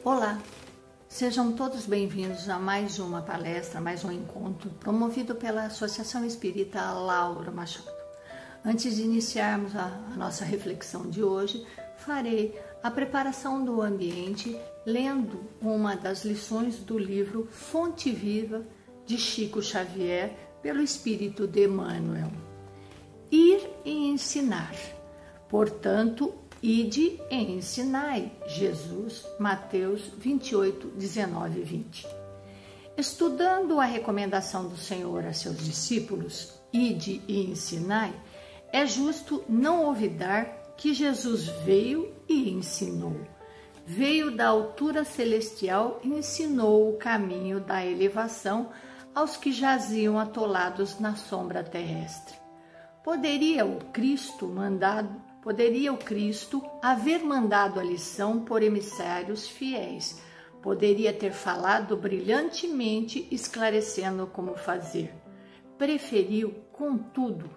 Olá, sejam todos bem-vindos a mais uma palestra, mais um encontro promovido pela Associação Espírita Lauro Machado. Antes de iniciarmos a nossa reflexão de hoje, farei a preparação do ambiente lendo uma das lições do livro Fonte Viva de Chico Xavier pelo Espírito de Emmanuel. Ir e ensinar. Portanto, ide e ensinai. Jesus, Mateus 28, 19 e 20. Estudando a recomendação do Senhor a seus discípulos, ide e ensinai, é justo não olvidar que Jesus veio e ensinou. Veio da altura celestial e ensinou o caminho da elevação aos que jaziam atolados na sombra terrestre. Poderia o Cristo haver mandado a lição por emissários fiéis. Poderia ter falado brilhantemente, esclarecendo como fazer. Preferiu, contudo,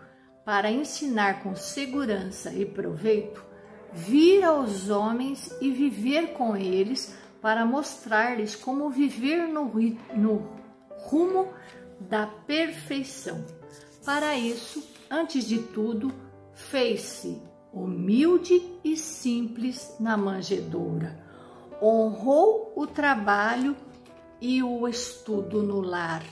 para ensinar com segurança e proveito, vir aos homens e viver com eles para mostrar-lhes como viver no rumo da perfeição. Para isso, antes de tudo, fez-se humilde e simples na manjedoura. Honrou o trabalho e o estudo no lar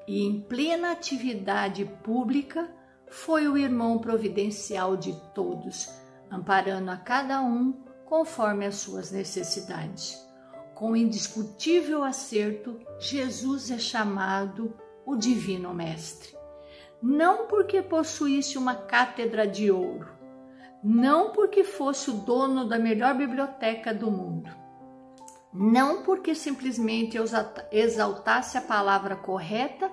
e em plena atividade pública foi o irmão providencial de todos, amparando a cada um conforme as suas necessidades. Com indiscutível acerto, Jesus é chamado o Divino Mestre. Não porque possuísse uma cátedra de ouro, não porque fosse o dono da melhor biblioteca do mundo, não porque simplesmente exaltasse a palavra correta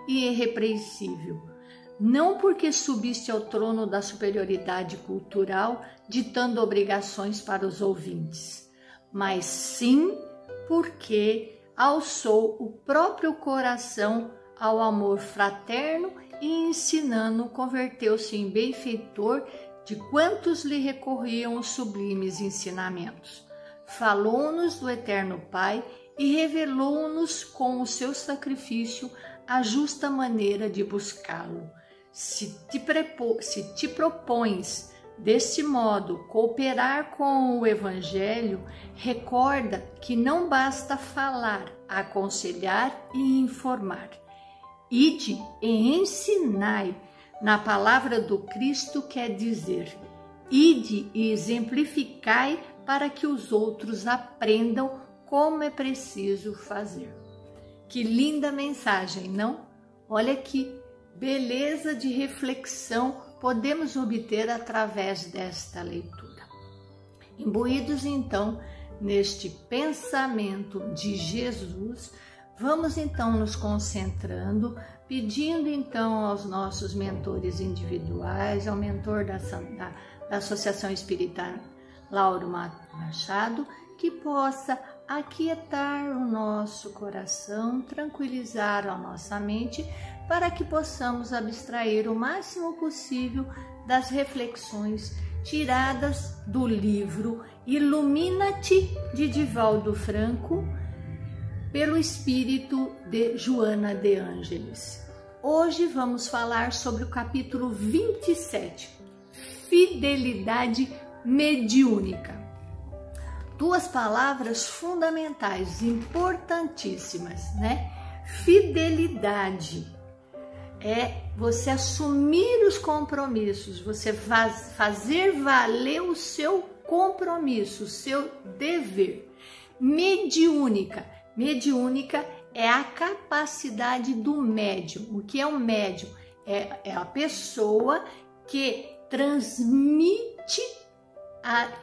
e irrepreensível, não porque subisse ao trono da superioridade cultural, ditando obrigações para os ouvintes, mas sim porque alçou o próprio coração ao amor fraterno e ensinando, converteu-se em benfeitor de quantos lhe recorriam os sublimes ensinamentos. Falou-nos do Eterno Pai e revelou-nos com o seu sacrifício a justa maneira de buscá-lo. Se te propões, deste modo, cooperar com o Evangelho, recorda que não basta falar, aconselhar e informar. Ide e ensinai. Na palavra do Cristo quer dizer, ide e exemplificai para que os outros aprendam como é preciso fazer. Que linda mensagem, não? Olha que beleza de reflexão podemos obter através desta leitura. Imbuídos então neste pensamento de Jesus, vamos então nos concentrando, pedindo então aos nossos mentores individuais, ao mentor da Associação Espírita Lauro Machado, que possa aquietar o nosso coração, tranquilizar a nossa mente, para que possamos abstrair o máximo possível das reflexões tiradas do livro Ilumina-te, de Divaldo Franco, pelo espírito de Joana de Ângeles. Hoje vamos falar sobre o capítulo 27, Fidelidade Mediúnica. Duas palavras fundamentais, importantíssimas, né? Fidelidade é você assumir os compromissos, você fazer valer o seu compromisso, o seu dever. Mediúnica é a capacidade do médium. O que é um médium? É a pessoa que transmite,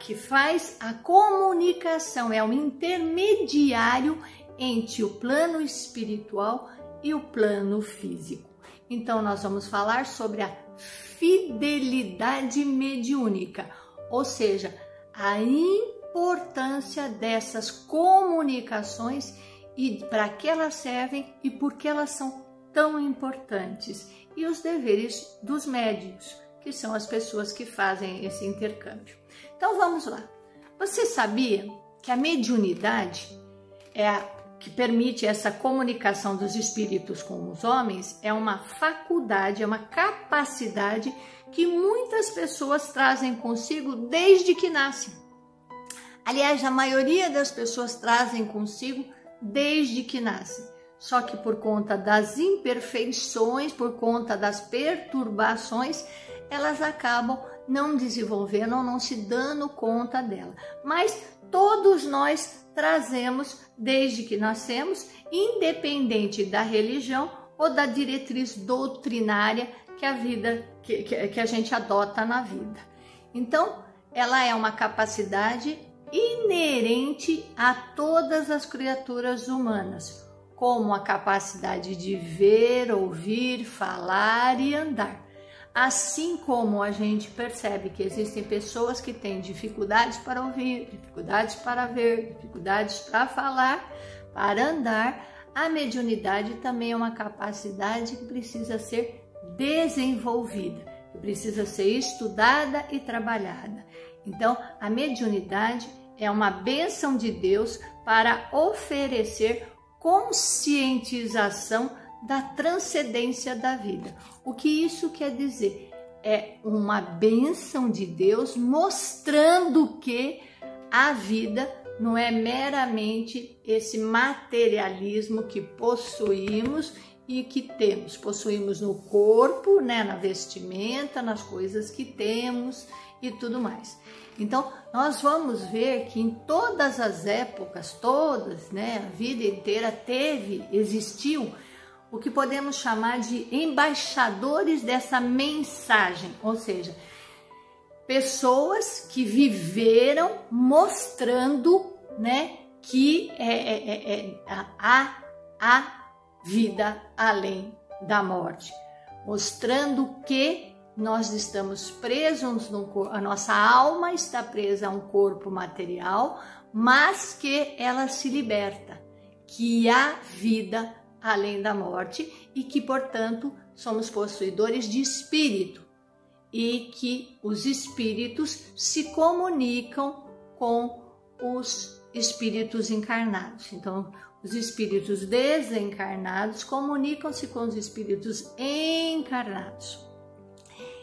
que faz a comunicação, é um intermediário entre o plano espiritual e o plano físico. Então, nós vamos falar sobre a fidelidade mediúnica, ou seja, a importância dessas comunicações e para que elas servem e por que elas são tão importantes, e os deveres dos médiuns, que são as pessoas que fazem esse intercâmbio. Então vamos lá. Você sabia que a mediunidade que permite essa comunicação dos espíritos com os homens, é uma faculdade, é uma capacidade que muitas pessoas trazem consigo desde que nascem. Aliás, a maioria das pessoas trazem consigo desde que nascem. Só que por conta das imperfeições, por conta das perturbações, elas acabam não desenvolvendo ou não se dando conta dela. Mas todos nós trazemos desde que nascemos, independente da religião ou da diretriz doutrinária que a gente adota na vida. Então, ela é uma capacidade inerente a todas as criaturas humanas, como a capacidade de ver, ouvir, falar e andar. Assim como a gente percebe que existem pessoas que têm dificuldades para ouvir, dificuldades para ver, dificuldades para falar, para andar, a mediunidade também é uma capacidade que precisa ser desenvolvida, que precisa ser estudada e trabalhada. Então, a mediunidade é uma bênção de Deus para oferecer conscientização da transcendência da vida. O que isso quer dizer? É uma bênção de Deus mostrando que a vida não é meramente esse materialismo que possuímos e que temos. Possuímos no corpo, né, na vestimenta, nas coisas que temos e tudo mais. Então, nós vamos ver que em todas as épocas, todas, né, a vida inteira existiu o que podemos chamar de embaixadores dessa mensagem, ou seja, pessoas que viveram mostrando, né, que há vida além da morte, mostrando que nós estamos presos no corpo, a nossa alma está presa a um corpo material, mas que ela se liberta, que há vida além da morte e que, portanto, somos possuidores de espírito e que os espíritos se comunicam com os espíritos encarnados. Então, os espíritos desencarnados comunicam-se com os espíritos encarnados.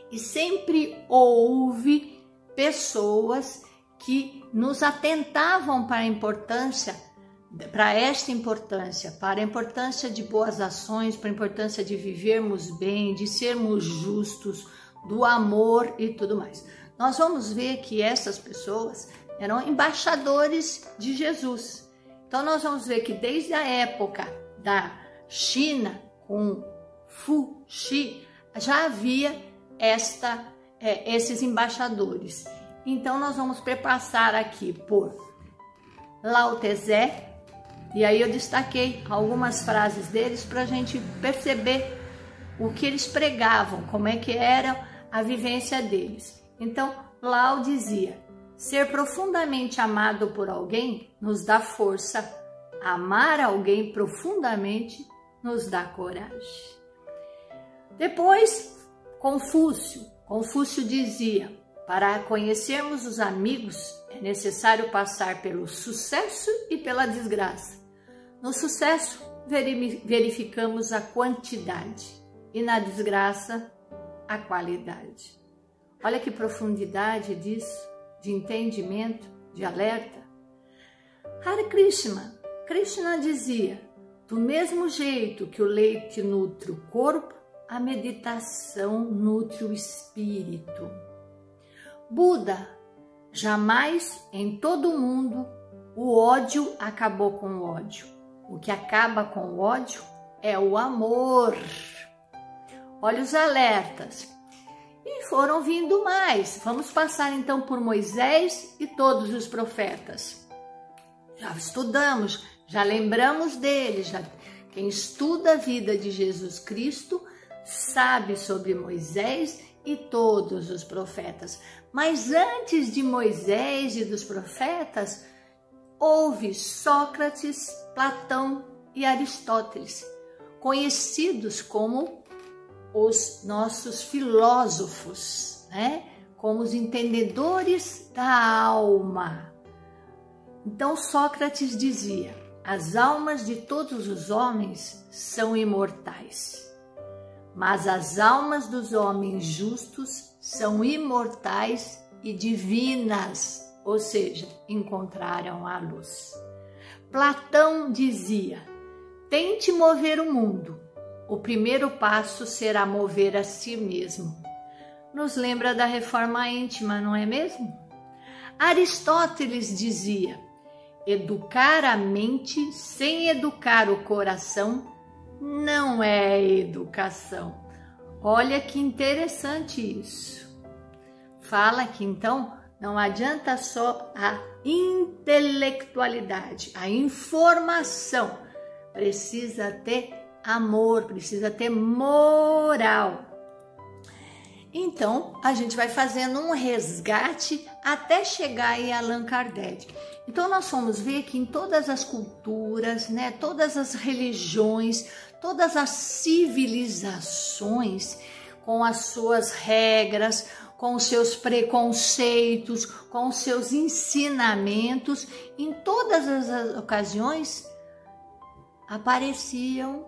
E sempre houve pessoas que nos atentavam para a importância, para a importância de boas ações, para a importância de vivermos bem, de sermos justos, do amor e tudo mais. Nós vamos ver que essas pessoas eram embaixadores de Jesus. Então nós vamos ver que desde a época da China, com Fu Xi, já havia esses embaixadores. Então nós vamos perpassar aqui por Lao Tse, e aí eu destaquei algumas frases deles para a gente perceber o que eles pregavam, como é que era a vivência deles. Então Lao dizia: ser profundamente amado por alguém nos dá força, amar alguém profundamente nos dá coragem. Depois, Confúcio dizia: para conhecermos os amigos é necessário passar pelo sucesso e pela desgraça. No sucesso verificamos a quantidade e na desgraça a qualidade. Olha que profundidade disso, de entendimento, de alerta. Hare Krishna dizia: do mesmo jeito que o leite nutre o corpo, a meditação nutre o espírito. Buda: jamais em todo o mundo o ódio acabou com o ódio. O que acaba com o ódio é o amor. Olha os alertas. E foram vindo mais. Vamos passar então por Moisés e todos os profetas. Já estudamos, já lembramos deles. Quem estuda a vida de Jesus Cristo sabe sobre Moisés e todos os profetas. Mas antes de Moisés e dos profetas, houve Sócrates, Platão e Aristóteles, conhecidos como os nossos filósofos, né? Como os entendedores da alma. Então Sócrates dizia: as almas de todos os homens são imortais, mas as almas dos homens justos são imortais e divinas, ou seja, encontraram a luz. Platão dizia: tente mover o mundo, o primeiro passo será mover a si mesmo. Nos lembra da reforma íntima, não é mesmo? Aristóteles dizia: educar a mente sem educar o coração não é educação. Olha que interessante isso. Fala que então não adianta só a intelectualidade, a informação. Precisa ter amor, precisa ter moral. Então, a gente vai fazendo um resgate até chegar em Allan Kardec. Então, nós vamos ver que em todas as culturas, né, todas as religiões, todas as civilizações, com as suas regras, com os seus preconceitos, com os seus ensinamentos, em todas as ocasiões, apareciam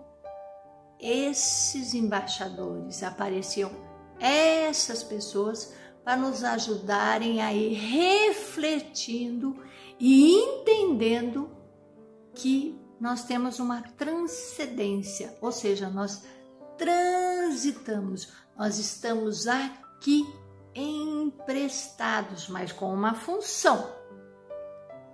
esses embaixadores, apareciam essas pessoas para nos ajudarem a ir refletindo e entendendo que nós temos uma transcendência, ou seja, nós transitamos, nós estamos aqui emprestados, mas com uma função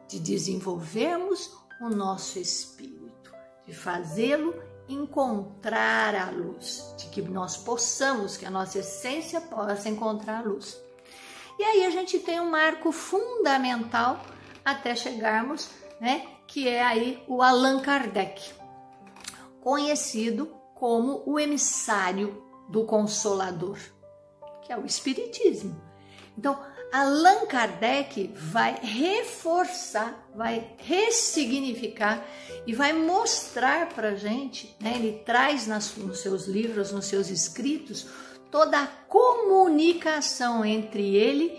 de desenvolvermos o nosso espírito, de fazê-lo encontrar a luz, de que nós possamos, que a nossa essência possa encontrar a luz. E aí a gente tem um marco fundamental até chegarmos, né, que é aí o Allan Kardec, conhecido como o emissário do Consolador, que é o Espiritismo. Então, Allan Kardec vai reforçar, vai ressignificar e vai mostrar para a gente, né? Ele traz nos seus livros, nos seus escritos, toda a comunicação entre ele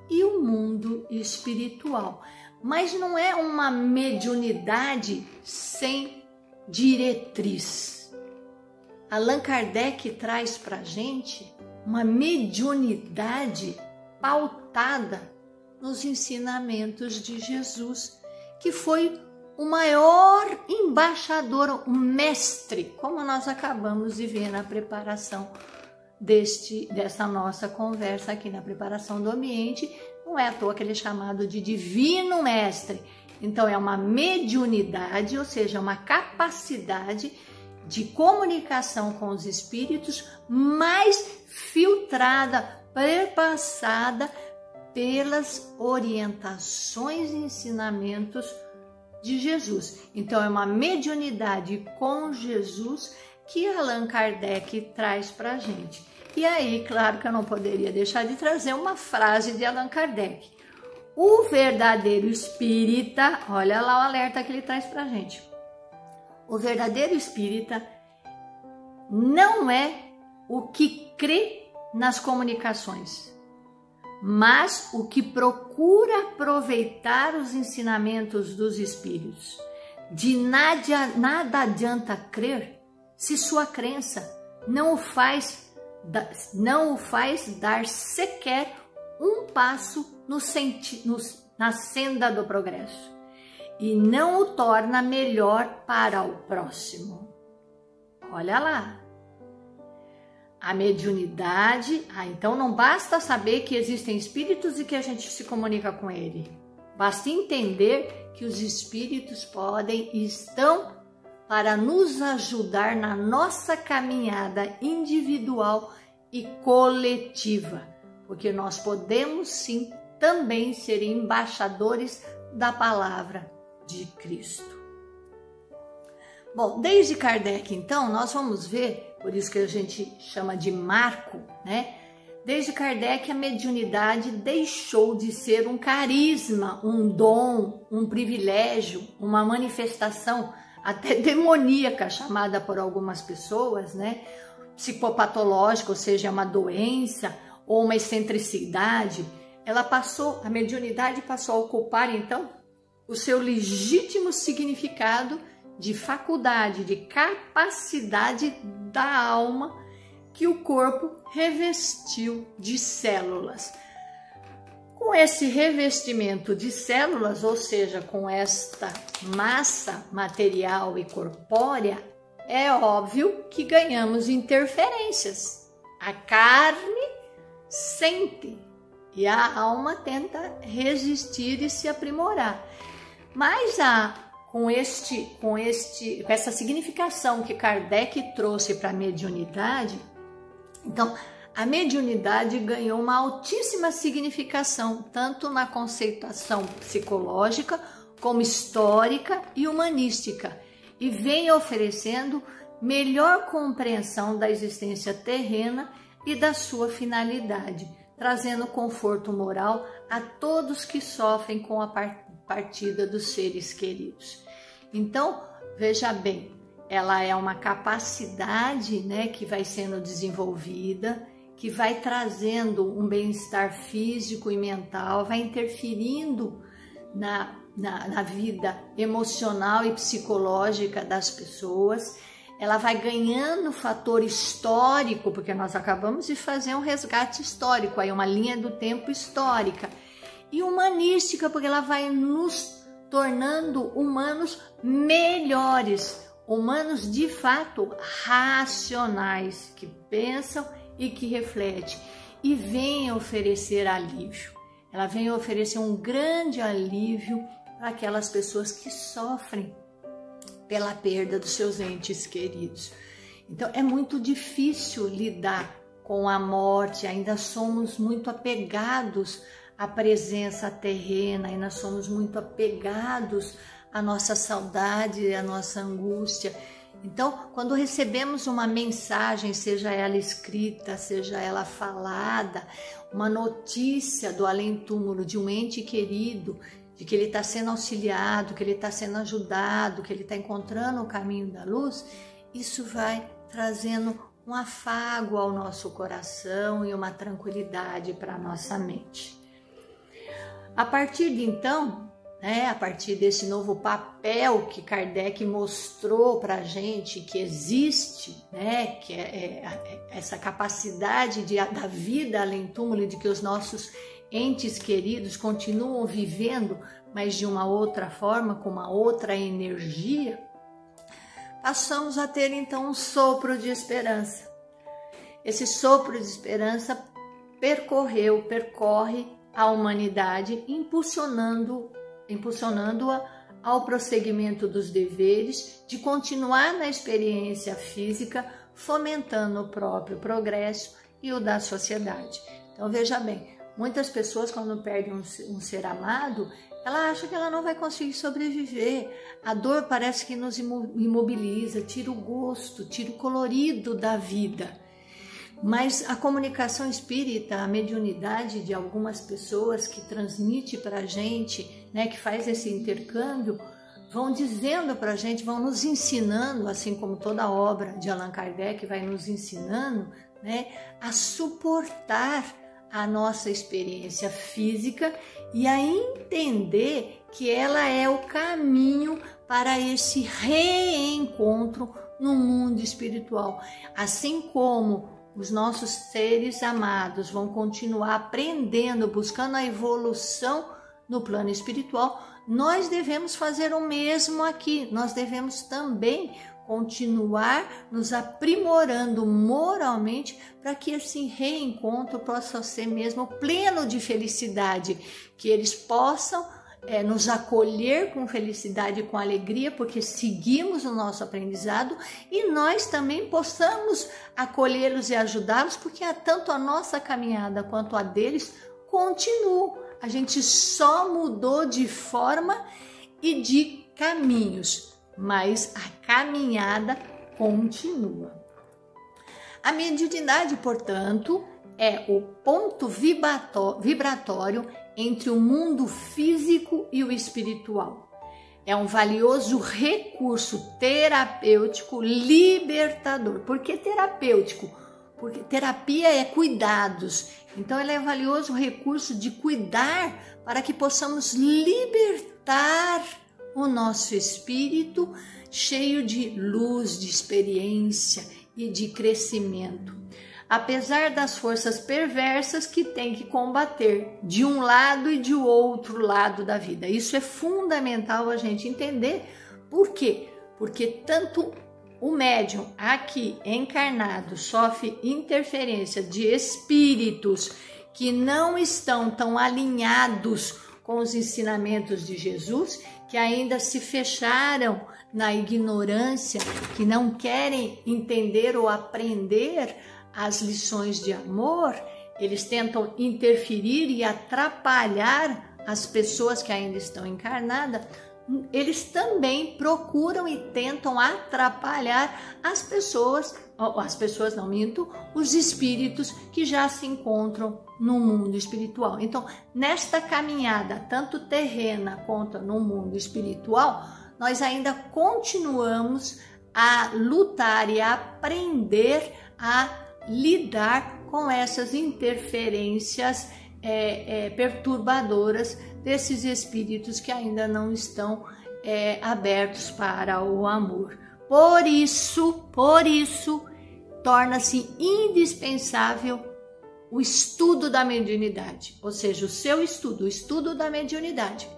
e o mundo espiritual. Mas não é uma mediunidade sem diretriz. Allan Kardec traz para a gente uma mediunidade pautada nos ensinamentos de Jesus, que foi o maior embaixador, o mestre, como nós acabamos de ver na preparação dessa nossa conversa aqui, na preparação do ambiente. Não é à toa que ele é chamado de divino mestre. Então é uma mediunidade, ou seja, uma capacidade de comunicação com os espíritos mais filtrada, perpassada pelas orientações e ensinamentos de Jesus. Então é uma mediunidade com Jesus que Allan Kardec traz para a gente. E aí, claro que eu não poderia deixar de trazer uma frase de Allan Kardec. O verdadeiro espírita, olha lá o alerta que ele traz para a gente. O verdadeiro espírita não é o que crê nas comunicações, mas o que procura aproveitar os ensinamentos dos espíritos. De nada adianta crer se sua crença não o faz dar sequer um passo na senda do progresso e não o torna melhor para o próximo. Olha lá. A mediunidade, então não basta saber que existem espíritos e que a gente se comunica com ele. Basta entender que os espíritos podem e estão para nos ajudar na nossa caminhada individual e coletiva, porque nós podemos sim também ser embaixadores da palavra de Cristo. Bom, desde Kardec, então, nós vamos ver, por isso que a gente chama de marco, né? Desde Kardec, a mediunidade deixou de ser um carisma, um dom, um privilégio, uma manifestação até demoníaca, chamada por algumas pessoas, né? Psicopatológica, ou seja, uma doença ou uma excentricidade. A mediunidade passou a ocupar, então, o seu legítimo significado de faculdade, de capacidade da alma que o corpo revestiu de células. Com esse revestimento de células, ou seja, com esta massa material e corpórea, é óbvio que ganhamos interferências. A carne sente e a alma tenta resistir e se aprimorar. Mas com essa significação que Kardec trouxe para a mediunidade, então a mediunidade ganhou uma altíssima significação, tanto na conceituação psicológica, como histórica e humanística, e vem oferecendo melhor compreensão da existência terrena e da sua finalidade, trazendo conforto moral a todos que sofrem com a partida dos seres queridos. Então, veja bem, ela é uma capacidade, né, que vai sendo desenvolvida, que vai trazendo um bem-estar físico e mental, vai interferindo na vida emocional e psicológica das pessoas. Ela vai ganhando fator histórico, porque nós acabamos de fazer um resgate histórico, aí uma linha do tempo histórica, e humanística, porque ela vai nos tornando humanos melhores, humanos de fato racionais, que pensam e que refletem, e vem oferecer alívio. Ela vem oferecer um grande alívio para aquelas pessoas que sofrem pela perda dos seus entes queridos. Então é muito difícil lidar com a morte, ainda somos muito apegados à presença terrena, ainda somos muito apegados à nossa saudade, à nossa angústia. Então, quando recebemos uma mensagem, seja ela escrita, seja ela falada, uma notícia do além-túmulo de um ente querido, de que ele está sendo auxiliado, que ele está sendo ajudado, que ele está encontrando o caminho da luz, isso vai trazendo um afago ao nosso coração e uma tranquilidade para a nossa mente. A partir de então, a partir desse novo papel que Kardec mostrou para a gente, que existe, que é essa capacidade da vida além túmulo, de que os nossos entes queridos continuam vivendo, mas de uma outra forma, com uma outra energia, passamos a ter então um sopro de esperança. Esse sopro de esperança percorre a humanidade, impulsionando-a ao prosseguimento dos deveres, de continuar na experiência física, fomentando o próprio progresso e o da sociedade. Então veja bem, muitas pessoas, quando perdem um ser amado, ela acha que ela não vai conseguir sobreviver. A dor parece que nos imobiliza, tira o gosto, tira o colorido da vida. Mas a comunicação espírita, a mediunidade de algumas pessoas que transmite para a gente, que faz esse intercâmbio, vão dizendo para a gente, vão nos ensinando, assim como toda a obra de Allan Kardec vai nos ensinando, a suportar a nossa experiência física e a entender que ela é o caminho para esse reencontro no mundo espiritual. Assim como os nossos seres amados vão continuar aprendendo, buscando a evolução no plano espiritual, nós devemos fazer o mesmo aqui. Nós devemos também continuar nos aprimorando moralmente para que esse reencontro possa ser mesmo pleno de felicidade, que eles possam nos acolher com felicidade e com alegria, porque seguimos o nosso aprendizado, e nós também possamos acolhê-los e ajudá-los, porque tanto a nossa caminhada quanto a deles continuam. A gente só mudou de forma e de caminhos, mas a caminhada continua. A mediunidade, portanto, é o ponto vibratório entre o mundo físico e o espiritual. É um valioso recurso terapêutico libertador. Por que terapêutico? porque terapia é cuidados. Então, ela é um valioso recurso de cuidar para que possamos libertar o nosso espírito cheio de luz, de experiência e de crescimento. Apesar das forças perversas que tem que combater de um lado e de outro lado da vida. Isso é fundamental a gente entender. Por quê? Porque tanto o médium aqui encarnado sofre interferência de espíritos que não estão tão alinhados com os ensinamentos de Jesus, que ainda se fecharam na ignorância, que não querem entender ou aprender as lições de amor. Eles tentam interferir e atrapalhar as pessoas que ainda estão encarnadas. Eles também procuram e tentam atrapalhar os espíritos que já se encontram no mundo espiritual. Então, nesta caminhada, tanto terrena quanto no mundo espiritual, nós ainda continuamos a lutar e a aprender a lidar com essas interferências perturbadoras desses espíritos que ainda não estão abertos para o amor. Por isso, torna-se indispensável o estudo da mediunidade, ou seja, o seu estudo, o estudo da mediunidade,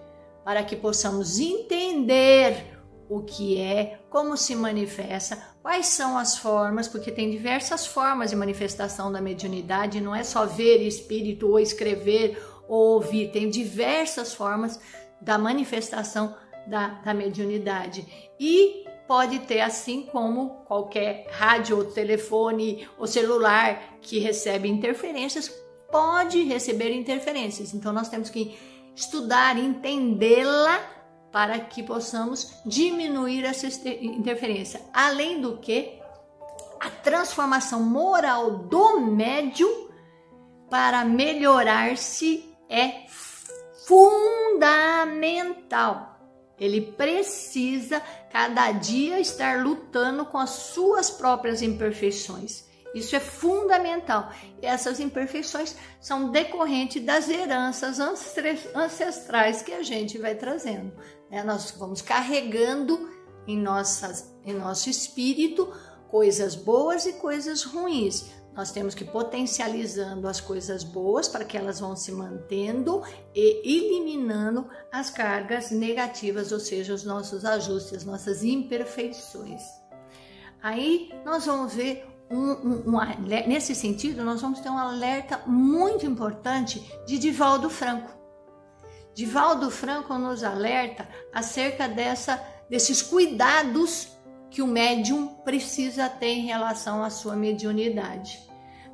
para que possamos entender o que é, como se manifesta, quais são as formas, porque tem diversas formas de manifestação da mediunidade, não é só ver espírito ou escrever ou ouvir, tem diversas formas da manifestação da mediunidade. E pode ter, assim como qualquer rádio ou telefone ou celular que recebe interferências, pode receber interferências. Então nós temos que estudar, entendê-la, para que possamos diminuir essa interferência. Além do que, a transformação moral do médium para melhorar-se é fundamental. Ele precisa cada dia estar lutando com as suas próprias imperfeições. Isso é fundamental. E essas imperfeições são decorrentes das heranças ancestrais que a gente vai trazendo. Nós vamos carregando em nosso espírito coisas boas e coisas ruins. Nós temos que ir potencializando as coisas boas para que elas vão se mantendo e eliminando as cargas negativas, ou seja, os nossos ajustes, as nossas imperfeições. Aí nós vamos ver nesse sentido, nós vamos ter um alerta muito importante de Divaldo Franco. Divaldo Franco nos alerta acerca desses cuidados que o médium precisa ter em relação à sua mediunidade.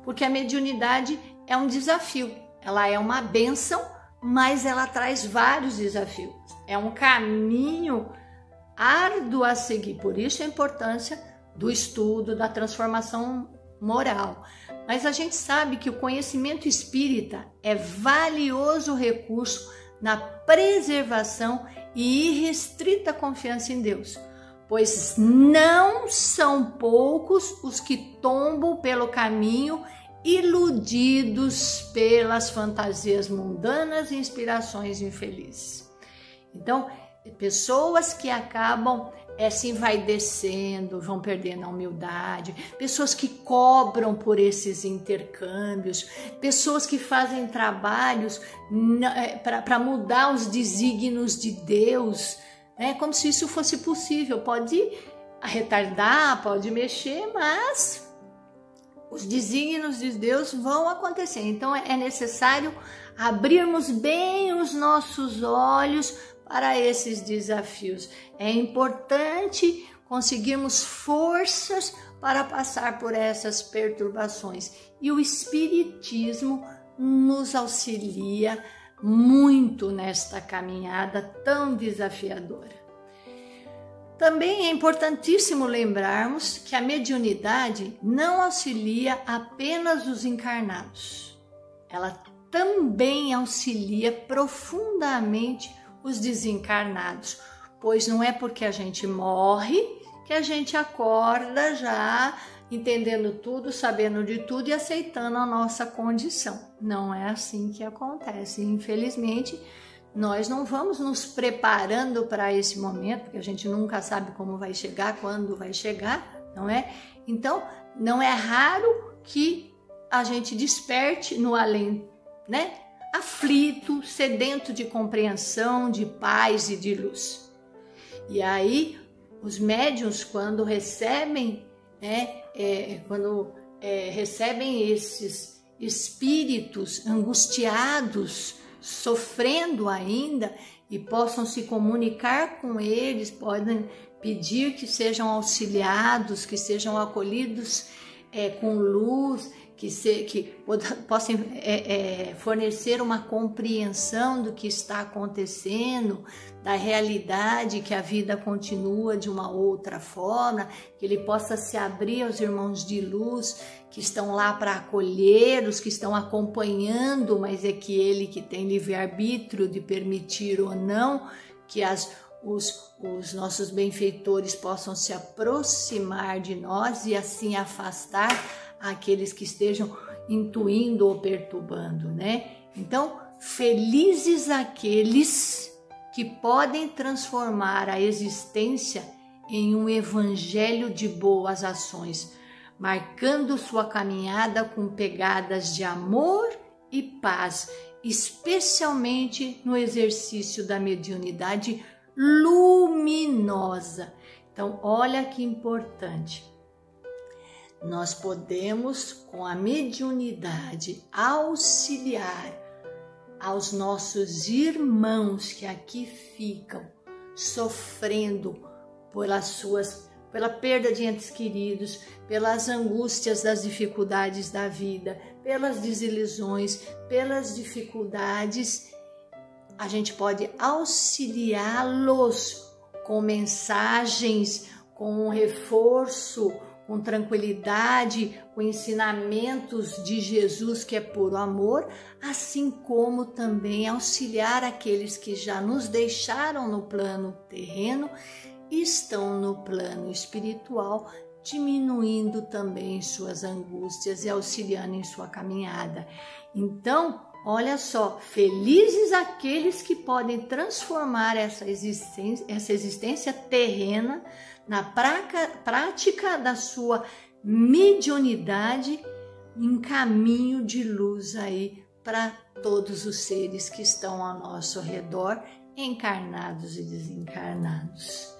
Porque a mediunidade é um desafio, ela é uma bênção, mas ela traz vários desafios. É um caminho árduo a seguir, por isso a importância do estudo, da transformação moral. Mas a gente sabe que o conhecimento espírita é valioso recurso na preservação e irrestrita confiança em Deus, pois não são poucos os que tombam pelo caminho, iludidos pelas fantasias mundanas e inspirações infelizes. Então, pessoas que acabam se envaidecendo, vão perdendo a humildade, pessoas que cobram por esses intercâmbios, pessoas que fazem trabalhos para mudar os desígnios de Deus, como se isso fosse possível. Pode retardar, pode mexer, mas os desígnios de Deus vão acontecer. Então é necessário abrirmos bem os nossos olhos para esses desafios. É importante conseguirmos forças para passar por essas perturbações. E o Espiritismo nos auxilia muito nesta caminhada tão desafiadora. Também é importantíssimo lembrarmos que a mediunidade não auxilia apenas os encarnados. Ela também auxilia profundamente os desencarnados, pois não é porque a gente morre que a gente acorda já entendendo tudo, sabendo de tudo e aceitando a nossa condição. Não é assim que acontece. Infelizmente, nós não vamos nos preparando para esse momento, porque a gente nunca sabe como vai chegar, quando vai chegar, não é? Então, não é raro que a gente desperte no além, né? Aflito, sedento de compreensão, de paz e de luz. E aí, os médiuns, quando recebem, recebem esses espíritos angustiados, sofrendo ainda, e possam se comunicar com eles, podem pedir que sejam auxiliados, que sejam acolhidos com luz, que possam fornecer uma compreensão do que está acontecendo, da realidade, que a vida continua de uma outra forma, que ele possa se abrir aos irmãos de luz que estão lá para acolhê-los, que estão acompanhando, mas é que ele que tem livre-arbítrio de permitir ou não que os nossos benfeitores possam se aproximar de nós e assim afastar aqueles que estejam intuindo ou perturbando, né? Então, felizes aqueles que podem transformar a existência em um evangelho de boas ações, marcando sua caminhada com pegadas de amor e paz, especialmente no exercício da mediunidade luminosa. Então, olha que importante. Nós podemos, com a mediunidade, auxiliar aos nossos irmãos que aqui ficam sofrendo pela perda de entes queridos, pelas angústias das dificuldades da vida, pelas desilusões, pelas dificuldades. A gente pode auxiliá-los com mensagens, com reforço, com tranquilidade, com ensinamentos de Jesus, que é puro amor, assim como também auxiliar aqueles que já nos deixaram no plano terreno e estão no plano espiritual, diminuindo também suas angústias e auxiliando em sua caminhada. Então, olha só, felizes aqueles que podem transformar essa existência terrena na prática da sua mediunidade em caminho de luz aí para todos os seres que estão ao nosso redor, encarnados e desencarnados.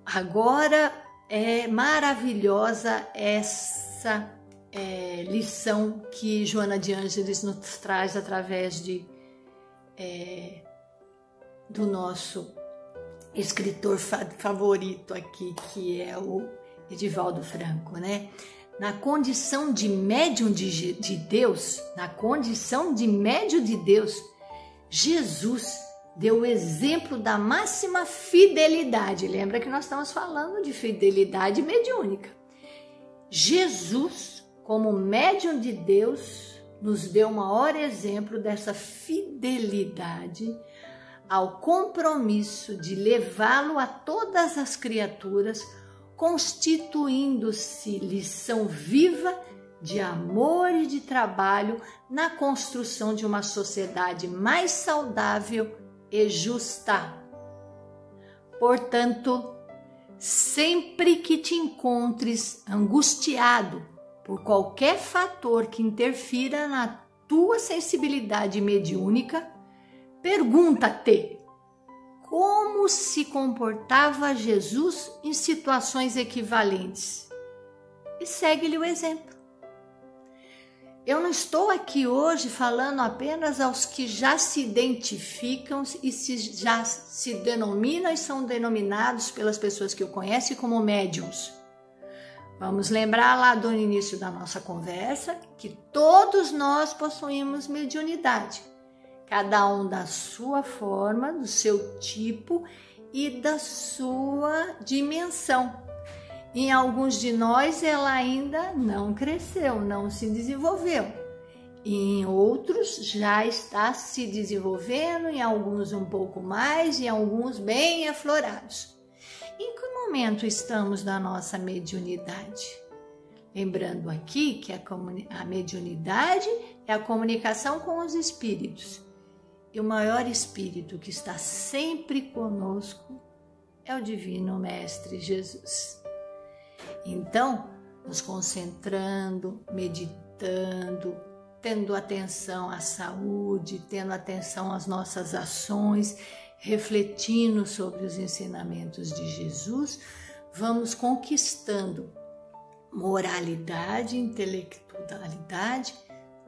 Agora é maravilhosa essa lição que Joana de Ângeles nos traz através do nosso escritor favorito aqui, que é o Edivaldo Franco, né? Na condição de médium de Deus, Jesus deu o exemplo da máxima fidelidade. Lembra que nós estamos falando de fidelidade mediúnica. Jesus, como médium de Deus, nos deu o maior exemplo dessa fidelidade ao compromisso de levá-lo a todas as criaturas, constituindo-se lição viva de amor e de trabalho na construção de uma sociedade mais saudável e justa. Portanto, sempre que te encontres angustiado por qualquer fator que interfira na tua sensibilidade mediúnica, pergunta-te: como se comportava Jesus em situações equivalentes? E segue-lhe o exemplo. Eu não estou aqui hoje falando apenas aos que já se identificam e já se denominam e são denominados pelas pessoas que o conhecem como médiuns. Vamos lembrar lá do início da nossa conversa que todos nós possuímos mediunidade, cada um da sua forma, do seu tipo e da sua dimensão. Em alguns de nós ela ainda não cresceu, não se desenvolveu. Em outros já está se desenvolvendo, em alguns um pouco mais, em alguns bem aflorados. Em que momento estamos na nossa mediunidade? Lembrando aqui que a mediunidade é a comunicação com os espíritos. E o maior espírito que está sempre conosco é o Divino Mestre Jesus. Então, nos concentrando, meditando, tendo atenção à saúde, tendo atenção às nossas ações, refletindo sobre os ensinamentos de Jesus, vamos conquistando moralidade, intelectualidade,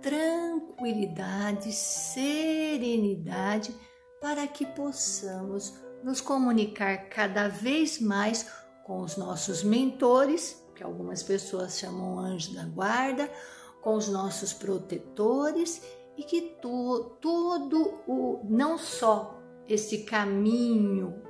tranquilidade, serenidade, para que possamos nos comunicar cada vez mais com os nossos mentores, que algumas pessoas chamam anjo da guarda, com os nossos protetores, e que não só esse caminho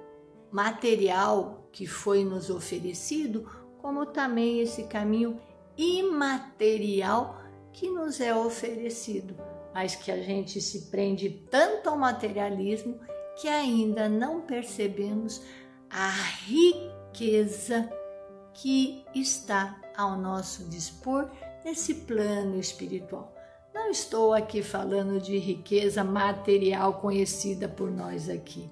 material que foi nos oferecido, como também esse caminho imaterial que nos é oferecido, mas que a gente se prende tanto ao materialismo que ainda não percebemos a riqueza que está ao nosso dispor nesse plano espiritual. Não estou aqui falando de riqueza material conhecida por nós aqui.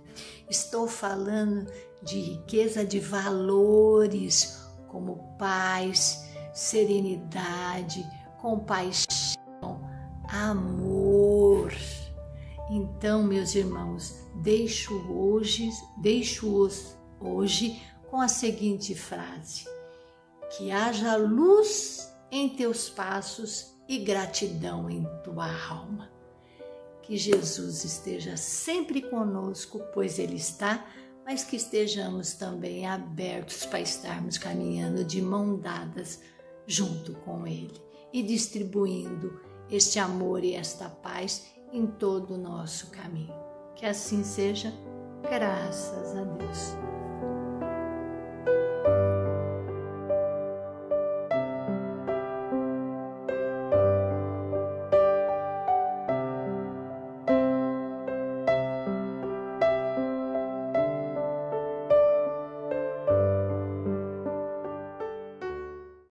Estou falando de riqueza de valores como paz, serenidade, compaixão, amor. Então, meus irmãos, deixo-os hoje com a seguinte frase: que haja luz em teus passos e gratidão em tua alma. Que Jesus esteja sempre conosco, pois Ele está, mas que estejamos também abertos para estarmos caminhando de mão dadas junto com Ele e distribuindo este amor e esta paz em todo o nosso caminho. Que assim seja, graças a Deus.